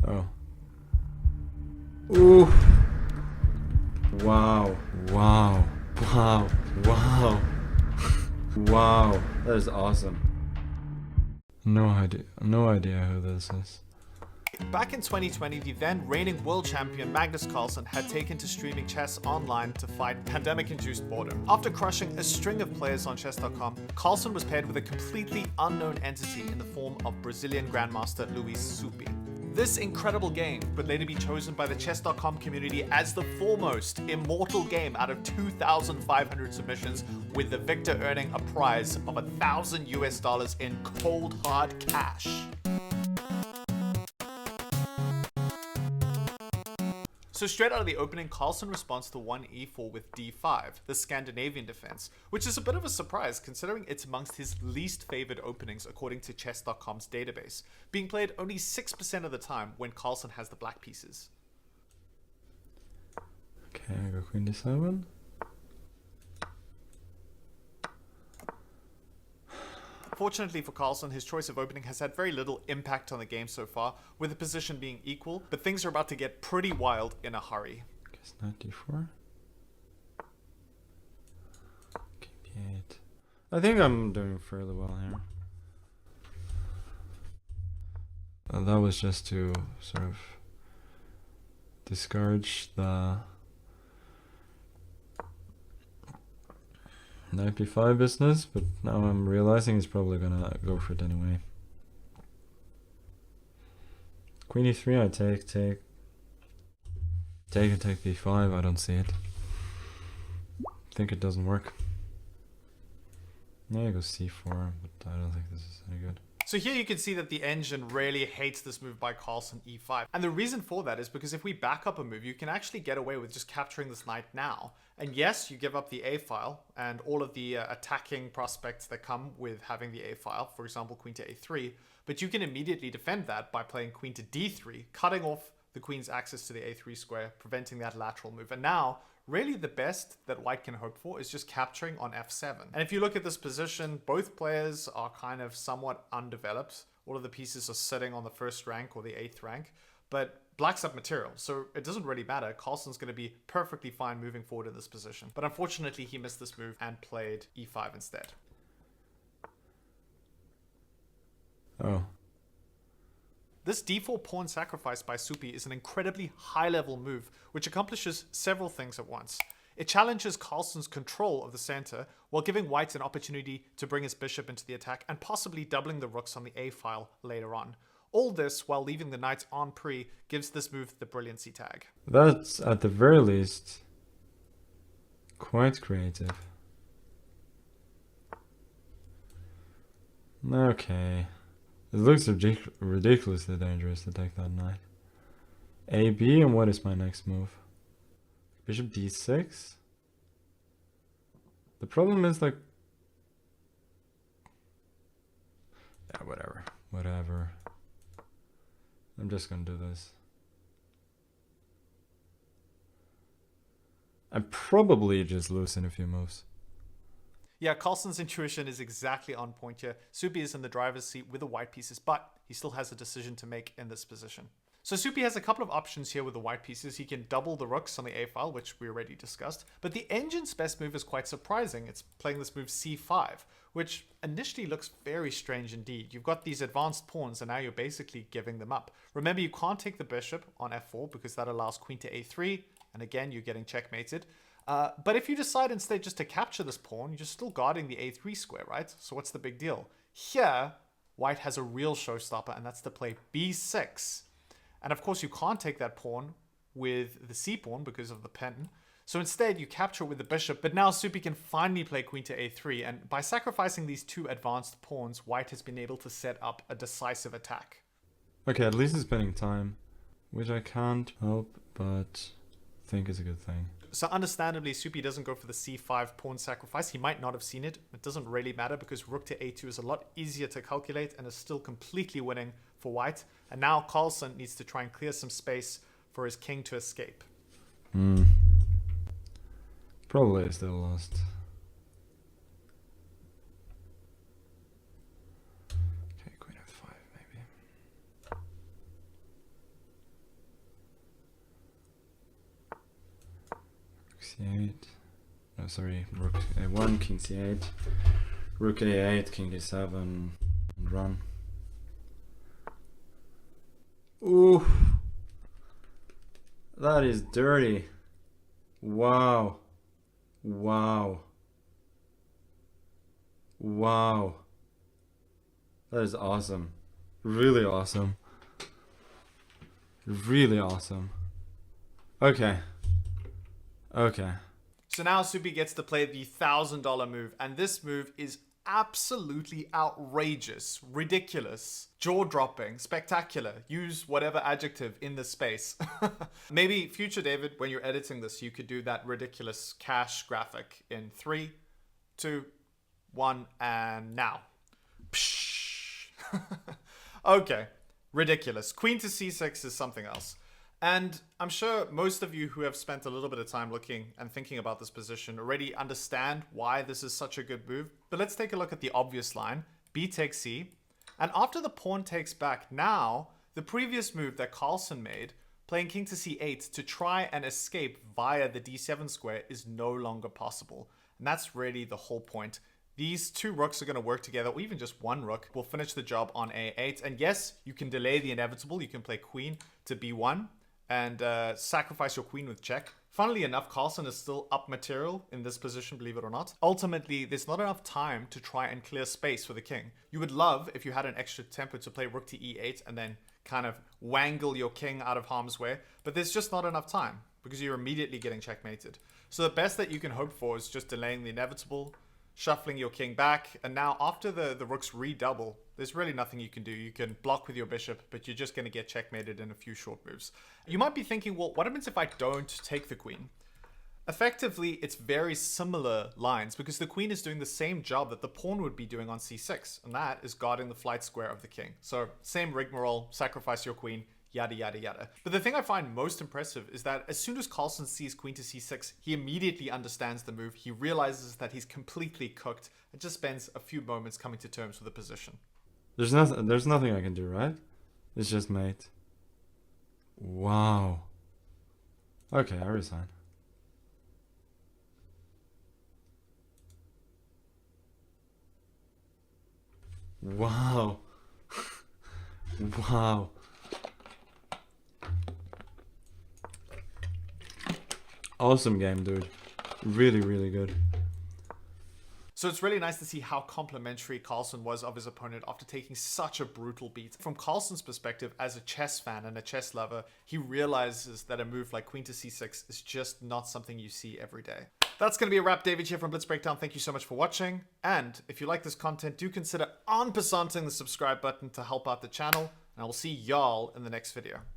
Oh. Ooh. Wow. Wow. Wow. Wow. Wow. That is awesome. No idea. No idea who this is. Back in 2020, the then reigning world champion Magnus Carlsen had taken to streaming chess online to fight pandemic-induced boredom. After crushing a string of players on chess.com, Carlsen was paired with a completely unknown entity in the form of Brazilian Grandmaster Luis Supi. This incredible game would later be chosen by the chess.com community as the foremost immortal game out of 2,500 submissions, with the victor earning a prize of $1,000 in cold hard cash. So straight out of the opening, Carlsen responds to 1e4 with d5, the Scandinavian defense, which is a bit of a surprise considering it's amongst his least favored openings according to chess.com's database, being played only 6% of the time when Carlsen has the black pieces. Okay, I go queen d7. Fortunately for Carlsen, his choice of opening has had very little impact on the game so far, with the position being equal, but things are about to get pretty wild in a hurry. Guess knight d4. King d8. I think I'm doing fairly well here. That was just to sort of discourage the knight b5 business, but now I'm realizing he's probably gonna go for it anyway. Queen e3, I take b5, I don't see it. Think it doesn't work. Now I go c4, but I don't think this is any good. So here you can see that the engine really hates this move by Carlsen e5. And the reason for that is because if we back up a move, you can actually get away with just capturing this knight now. And yes, you give up the a file and all of the attacking prospects that come with having the a file, for example, queen to a3, but you can immediately defend that by playing queen to d3, cutting off the queen's access to the a3 square, preventing that lateral move. And now, really the best that white can hope for is just capturing on f7. And if you look at this position, both players are kind of somewhat undeveloped. All of the pieces are sitting on the first rank or the 8th rank, but black's up material, so it doesn't really matter. Carlsen's going to be perfectly fine moving forward in this position. But unfortunately, he missed this move and played e5 instead. Oh. This d4 pawn sacrifice by Supi is an incredibly high-level move, which accomplishes several things at once. It challenges Carlsen's control of the center, while giving white an opportunity to bring his bishop into the attack and possibly doubling the rooks on the a-file later on. All this, while leaving the knights on pre, gives this move the brilliancy tag. That's, at the very least, quite creative. Okay. It looks ridiculously dangerous to take that knight. AB, and what is my next move? Bishop d6? The problem is, like... yeah, whatever. I'm just gonna do this. I'm probably just losing a few moves. Yeah, Carlsen's intuition is exactly on point here. Supi is in the driver's seat with the white pieces, but he still has a decision to make in this position. So Supi has a couple of options here with the white pieces. He can double the rooks on the a-file, which we already discussed, but the engine's best move is quite surprising. It's playing this move c5, which initially looks very strange indeed. You've got these advanced pawns, and now you're basically giving them up. Remember, you can't take the bishop on f4 because that allows queen to a3, and again, you're getting checkmated. But if you decide instead just to capture this pawn, you're still guarding the a3 square, right? So what's the big deal? Here, white has a real showstopper, and that's to play b6. And of course, you can't take that pawn with the c-pawn because of the pen. So instead, you capture it with the bishop, but now Supi can finally play queen to a3, and by sacrificing these two advanced pawns, white has been able to set up a decisive attack. Okay, at least it's spending time, which I can't help but think is a good thing. So understandably, Supi doesn't go for the c5 pawn sacrifice. He might not have seen it. It doesn't really matter because rook to a2 is a lot easier to calculate and is still completely winning for white. And now Carlsen needs to try and clear some space for his king to escape. Probably still lost. Okay, queen f5 maybe. c8. No, sorry, rook a1, king c8, rook a8, king d7, and run. Ooh, that is dirty. Wow. Wow. Wow. That is awesome. Really awesome. Really awesome. Okay. Okay. So now Supi gets to play the $1,000 move, and this move is absolutely outrageous, ridiculous, jaw-dropping, spectacular. Use whatever adjective in the space. Maybe future David, when you're editing this, you could do that ridiculous cash graphic in 3, 2, 1, and now. Psh. Okay, ridiculous. Queen to c6 is something else. And I'm sure most of you who have spent a little bit of time looking and thinking about this position already understand why this is such a good move. But let's take a look at the obvious line. B takes C. And after the pawn takes back, now the previous move that Carlsen made, playing king to c8 to try and escape via the d7 square, is no longer possible. And that's really the whole point. These two rooks are going to work together, or even just one rook will finish the job on a8. And yes, you can delay the inevitable. You can play queen to b1 and sacrifice your queen with check. Funnily enough, Carlsen is still up material in this position, believe it or not. Ultimately, there's not enough time to try and clear space for the king. You would love, if you had an extra tempo, to play rook to e8 and then kind of wangle your king out of harm's way. But there's just not enough time because you're immediately getting checkmated. So the best that you can hope for is just delaying the inevitable, shuffling your king back, and now after the rooks redouble, there's really nothing you can do. You can block with your bishop, but you're just going to get checkmated in a few short moves. You might be thinking, well, what happens if I don't take the queen? Effectively, it's very similar lines because the queen is doing the same job that the pawn would be doing on c6, and that is guarding the flight square of the king. So same rigmarole, sacrifice your queen, yada, yada, yada. But the thing I find most impressive is that as soon as Carlsen sees queen to c6, he immediately understands the move. He realizes that he's completely cooked and just spends a few moments coming to terms with the position. There's nothing I can do, right? It's just mate. Wow. Okay, I resign. Wow. Wow. Awesome game, dude. Really, really good. So it's really nice to see how complimentary Carlsen was of his opponent after taking such a brutal beat. From Carlsen's perspective, as a chess fan and a chess lover, he realizes that a move like queen to c6 is just not something you see every day. That's going to be a wrap. David here from Blitz Breakdown. Thank you so much for watching. And if you like this content, do consider en passanting the subscribe button to help out the channel. And I will see y'all in the next video.